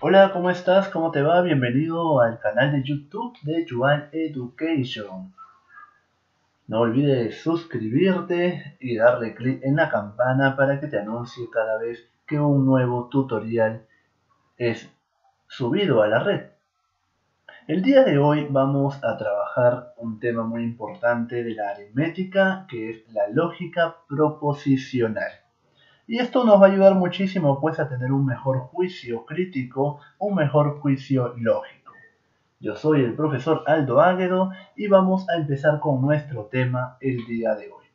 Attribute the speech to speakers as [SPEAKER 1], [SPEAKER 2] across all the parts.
[SPEAKER 1] Hola, ¿cómo estás? ¿Cómo te va? Bienvenido al canal de YouTube de Yuan Education. No olvides suscribirte y darle clic en la campana para que te anuncie cada vez que un nuevo tutorial es subido a la red. El día de hoy vamos a trabajar un tema muy importante de la aritmética, que es la lógica proposicional. Y esto nos va a ayudar muchísimo pues a tener un mejor juicio crítico, un mejor juicio lógico. Yo soy el profesor Aldo Águedo y vamos a empezar con nuestro tema el día de hoy.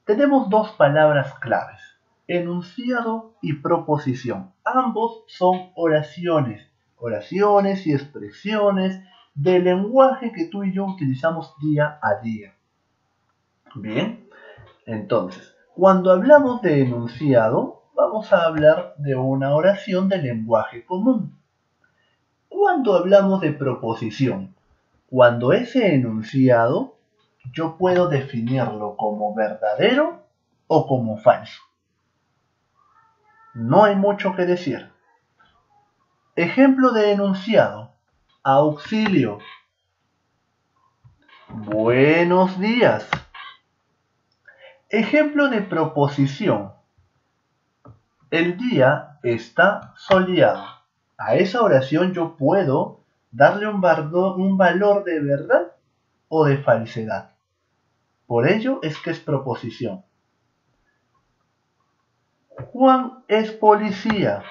[SPEAKER 1] Tenemos dos palabras claves, enunciado y proposición. Ambos son oraciones, oraciones y expresiones del lenguaje que tú y yo utilizamos día a día. Bien, entonces, cuando hablamos de enunciado, vamos a hablar de una oración de lenguaje común. Cuando hablamos de proposición, cuando ese enunciado yo puedo definirlo como verdadero o como falso. No hay mucho que decir. Ejemplo de enunciado. Auxilio. Buenos días. Ejemplo de proposición. El día está soleado. A esa oración yo puedo darle un valor de verdad o de falsedad. Por ello es que es proposición. Juan es policía.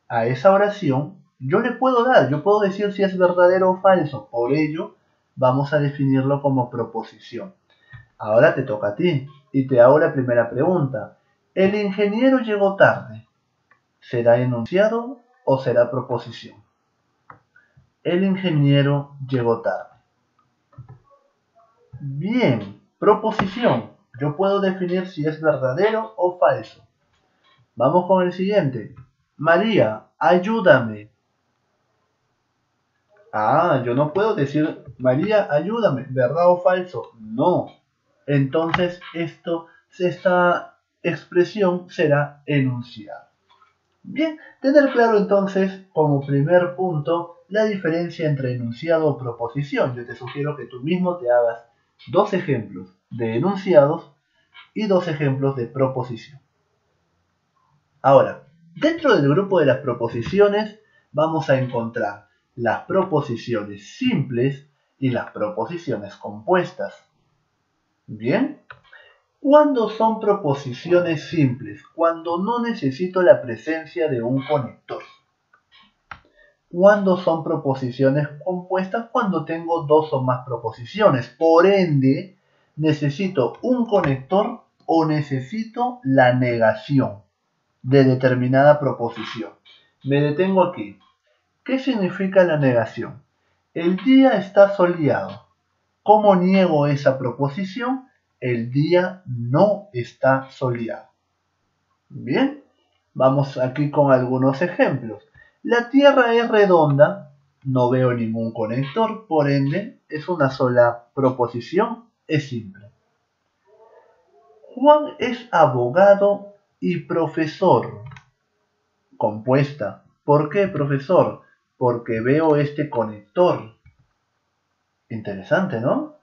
[SPEAKER 1] A esa oración yo le puedo yo puedo decir si es verdadero o falso. Por ello vamos a definirlo como proposición. Ahora te toca a ti y te hago la primera pregunta. ¿El ingeniero llegó tarde? ¿Será enunciado o será proposición? El ingeniero llegó tarde. Bien, proposición. Yo puedo definir si es verdadero o falso. Vamos con el siguiente. María, ayúdame. Yo no puedo decir, María, ayúdame, ¿verdad o falso? No. Entonces, esta expresión será enunciada. Bien, tener claro entonces, como primer punto, la diferencia entre enunciado o proposición. Yo te sugiero que tú mismo te hagas dos ejemplos de enunciados y dos ejemplos de proposición. Ahora, dentro del grupo de las proposiciones vamos a encontrar las proposiciones simples y las proposiciones compuestas. Bien, ¿cuándo son proposiciones simples? Cuando no necesito la presencia de un conector. ¿Cuándo son proposiciones compuestas? Cuando tengo dos o más proposiciones. Por ende, necesito un conector o necesito la negación de determinada proposición. Me detengo aquí. ¿Qué significa la negación? El día está soleado. ¿Cómo niego esa proposición? El día no está soleado. Bien, vamos aquí con algunos ejemplos. La Tierra es redonda, no veo ningún conector, por ende es una sola proposición, es simple. Juan es abogado y profesor. Compuesta. ¿Por qué, profesor? Porque veo este conector. Interesante, ¿no?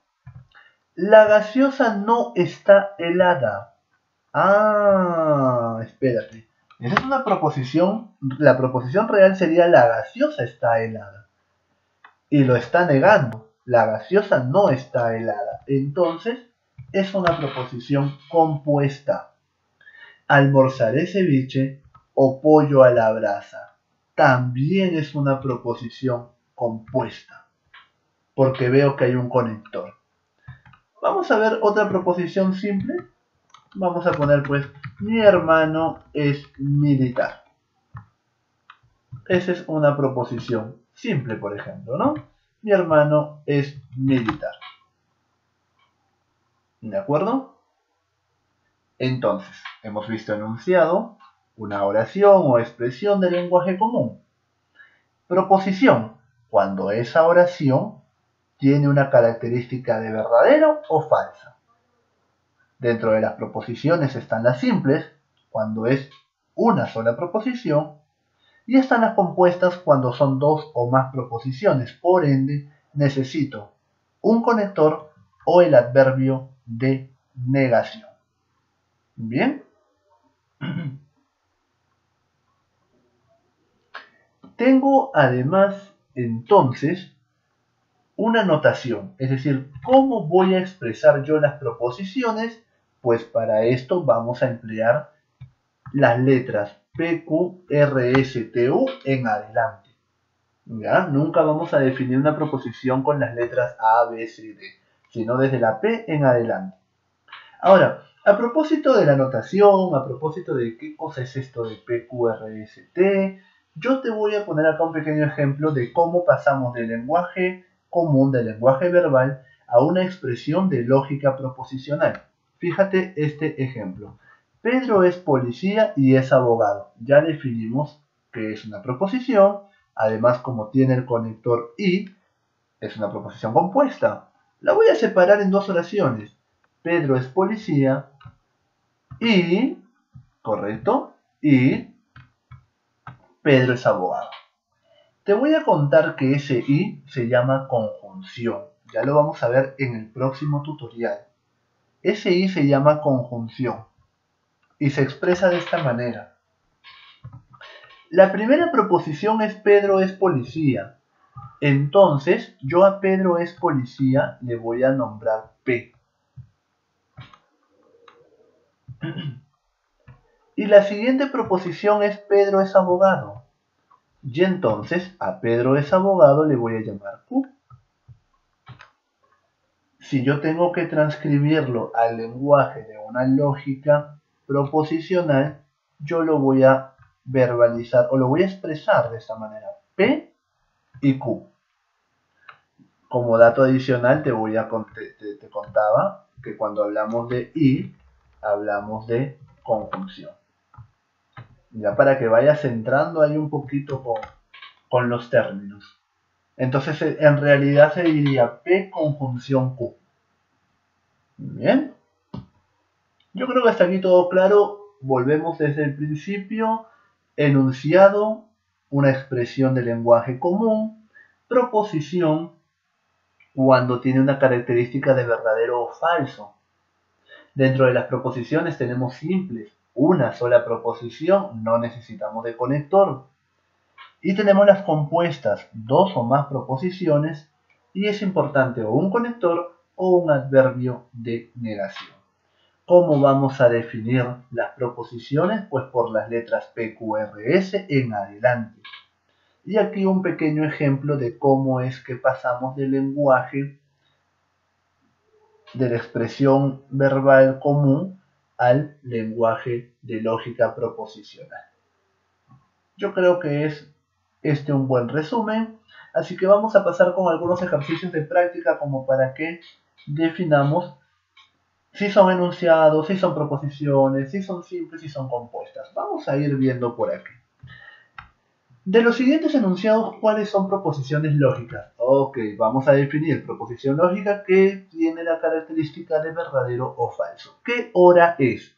[SPEAKER 1] La gaseosa no está helada. Espérate. Esa es una proposición. La proposición real sería la gaseosa está helada. Y lo está negando. La gaseosa no está helada. Entonces, es una proposición compuesta. Almorzaré ceviche o pollo a la brasa. También es una proposición compuesta. Porque veo que hay un conector. Vamos a ver otra proposición simple. Vamos a poner pues, mi hermano es militar. Esa es una proposición simple, por ejemplo, ¿no? Mi hermano es militar. ¿De acuerdo? Entonces, hemos visto enunciado, una oración o expresión de lenguaje común. Proposición, cuando esa oración tiene una característica de verdadero o falsa. Dentro de las proposiciones están las simples, cuando es una sola proposición, Y están las compuestas cuando son dos o más proposiciones. Por ende, necesito un conector o el adverbio de negación. Bien. Tengo además entonces una notación, es decir, ¿cómo voy a expresar yo las proposiciones? Pues para esto vamos a emplear las letras P, Q, R, S, T, U en adelante. ¿Ya? Nunca vamos a definir una proposición con las letras A, B, C, D, sino desde la P en adelante. Ahora, a propósito de la notación, a propósito de qué cosa es esto de P, Q, R, S, T, yo te voy a poner acá un pequeño ejemplo de cómo pasamos del lenguaje común, del lenguaje verbal, a una expresión de lógica proposicional. Fíjate este ejemplo. Pedro es policía y es abogado. Ya definimos que es una proposición. Además, como tiene el conector y, es una proposición compuesta. La voy a separar en dos oraciones. Pedro es policía y, correcto, y Pedro es abogado. Te voy a contar que ese y se llama conjunción. Ya lo vamos a ver en el próximo tutorial. Ese y se llama conjunción y se expresa de esta manera. La primera proposición es Pedro es policía. Entonces, yo a Pedro es policía le voy a nombrar P. Y la siguiente proposición es Pedro es abogado. Y entonces a Pedro es abogado le voy a llamar Q. Si yo tengo que transcribirlo al lenguaje de una lógica proposicional, yo lo voy a verbalizar o lo voy a expresar de esta manera. P y Q. Como dato adicional te contaba que cuando hablamos de y, hablamos de conjunción. Ya para que vayas entrando ahí un poquito con los términos. Entonces en realidad se diría P conjunción Q. Bien. Yo creo que hasta aquí todo claro. Volvemos desde el principio. Enunciado, una expresión de lenguaje común. Proposición, cuando tiene una característica de verdadero o falso. Dentro de las proposiciones tenemos simples. Una sola proposición, no necesitamos de conector. Y tenemos las compuestas, dos o más proposiciones, y es importante o un conector o un adverbio de negación. ¿Cómo vamos a definir las proposiciones? Pues por las letras P, Q, R, S en adelante. Y aquí un pequeño ejemplo de cómo es que pasamos del lenguaje, de la expresión verbal común, al lenguaje de lógica proposicional. Yo creo que es este un buen resumen, así que vamos a pasar con algunos ejercicios de práctica como para que definamos si son enunciados, si son proposiciones, si son simples, si son compuestas. Vamos a ir viendo por aquí. De los siguientes enunciados, ¿cuáles son proposiciones lógicas? Ok, vamos a definir proposición lógica que tiene la característica de verdadero o falso. ¿Qué hora es?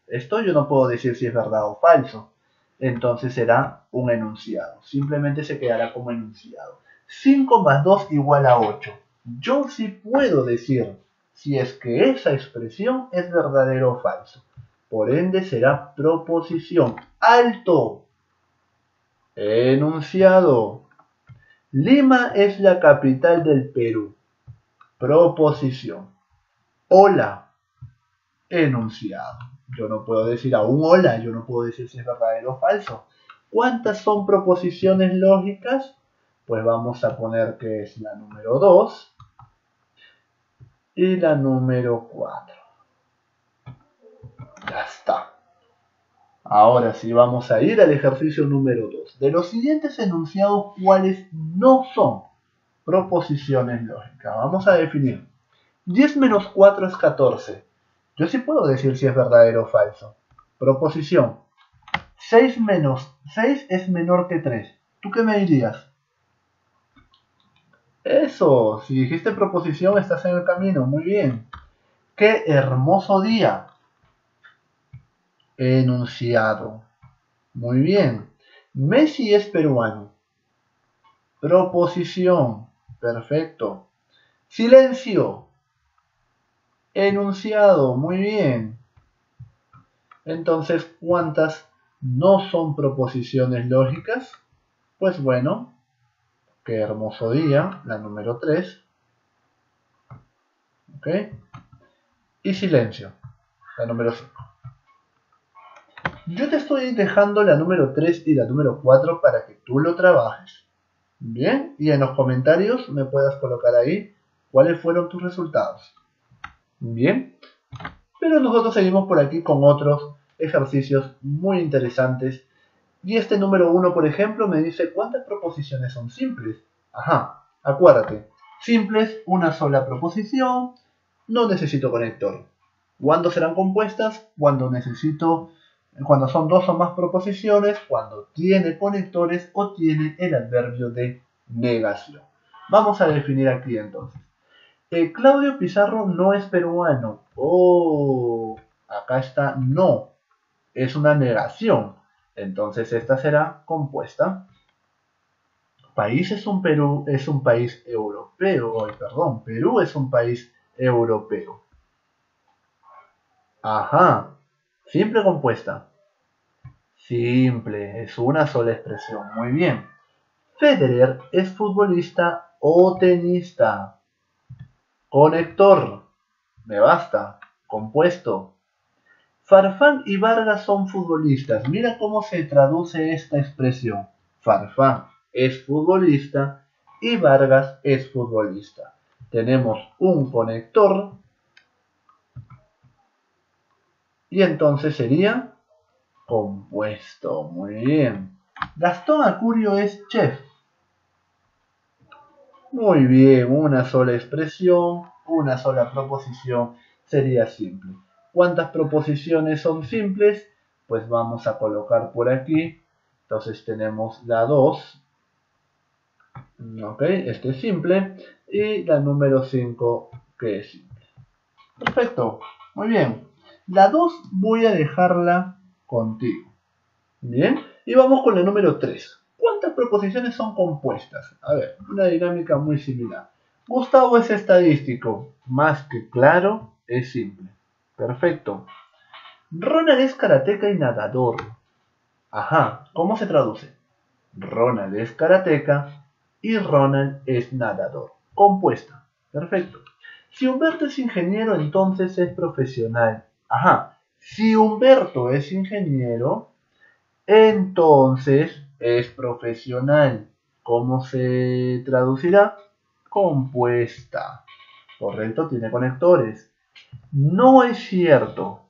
[SPEAKER 1] Esto yo no puedo decir si es verdad o falso. Entonces será un enunciado. Simplemente se quedará como enunciado. 5 más 2 igual a 8. Yo sí puedo decir si es que esa expresión es verdadero o falso. Por ende será proposición. ¡Alto! Enunciado. Lima es la capital del Perú. Proposición. Hola. Enunciado. Yo no puedo decir aún hola, yo no puedo decir si es verdadero o falso. ¿Cuántas son proposiciones lógicas? Pues vamos a poner que es la número 2 y la número 4. Ya está. Ahora sí, vamos a ir al ejercicio número 2. De los siguientes enunciados, ¿cuáles no son proposiciones lógicas? Vamos a definir. 10 menos 4 es 14. Yo sí puedo decir si es verdadero o falso. Proposición. 6 menos 6 es menor que 3. ¿Tú qué me dirías? Eso, si dijiste proposición estás en el camino. Muy bien. ¡Qué hermoso día! Enunciado. Muy bien. Messi es peruano. Proposición. Perfecto. Silencio. Enunciado. Muy bien. Entonces, ¿cuántas no son proposiciones lógicas? Pues bueno, qué hermoso día, la número 3. ¿Ok? Y silencio, la número 5. Yo te estoy dejando la número 3 y la número 4 para que tú lo trabajes. Bien, y en los comentarios me puedas colocar ahí cuáles fueron tus resultados. Bien, pero nosotros seguimos por aquí con otros ejercicios muy interesantes. Y este número 1, por ejemplo, me dice cuántas proposiciones son simples. Ajá, acuérdate, simples, una sola proposición, no necesito conector. ¿Cuándo serán compuestas? Cuando son dos o más proposiciones, cuando tiene conectores o tiene el adverbio de negación. Vamos a definir aquí entonces. Claudio Pizarro no es peruano. Oh, acá está no. Es una negación. Entonces esta será compuesta. País es un país europeo. Perdón, Perú es un país europeo. Ajá. Simple compuesta. Simple, es una sola expresión. Muy bien. Federer es futbolista o tenista. Conector. Me basta. Compuesto. Farfán y Vargas son futbolistas. Mira cómo se traduce esta expresión. Farfán es futbolista y Vargas es futbolista. Tenemos un conector y entonces sería compuesto. Muy bien. Gastón Acurio es chef. Muy bien, una sola expresión, una sola proposición sería simple. ¿Cuántas proposiciones son simples? Pues vamos a colocar por aquí. Entonces tenemos la 2. Ok, este es simple. Y la número 5 que es simple. Perfecto, muy bien. La 2 voy a dejarla contigo. Bien, y vamos con la número 3. ¿Cuántas proposiciones son compuestas? A ver, una dinámica muy similar. Gustavo es estadístico. Más que claro, es simple. Perfecto. Ronald es karateca y nadador. Ajá, ¿cómo se traduce? Ronald es karateca y Ronald es nadador. Compuesta. Perfecto. Si Humberto es ingeniero, entonces es profesional. Ajá, si Humberto es ingeniero, entonces es profesional. ¿Cómo se traducirá? Compuesta. Correcto, tiene conectores. No es cierto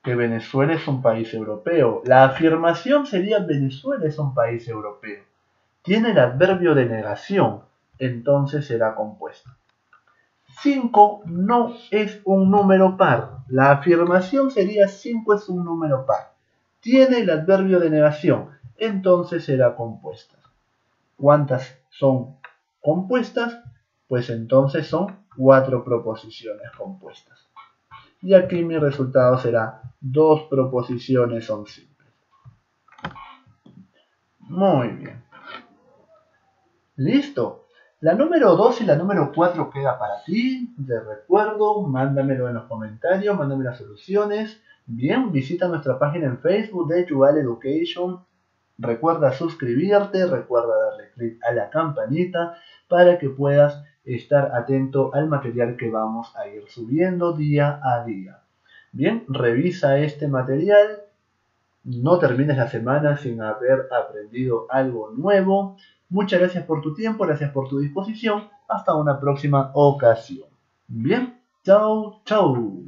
[SPEAKER 1] que Venezuela es un país europeo. La afirmación sería Venezuela es un país europeo. Tiene el adverbio de negación, entonces será compuesta. 5 no es un número par. La afirmación sería 5 es un número par. Tiene el adverbio de negación, entonces será compuesta. ¿Cuántas son compuestas? Pues entonces son 4 proposiciones compuestas. Y aquí mi resultado será 2 proposiciones son simples. Muy bien. Listo. La número 2 y la número 4 queda para ti. Te recuerdo, mándamelo en los comentarios, mándame las soluciones. Bien, visita nuestra página en Facebook de Yuval Education. Recuerda suscribirte, recuerda darle clic a la campanita para que puedas estar atento al material que vamos a ir subiendo día a día. Bien, revisa este material. No termines la semana sin haber aprendido algo nuevo. Muchas gracias por tu tiempo, gracias por tu disposición. Hasta una próxima ocasión. Bien, chau, chau.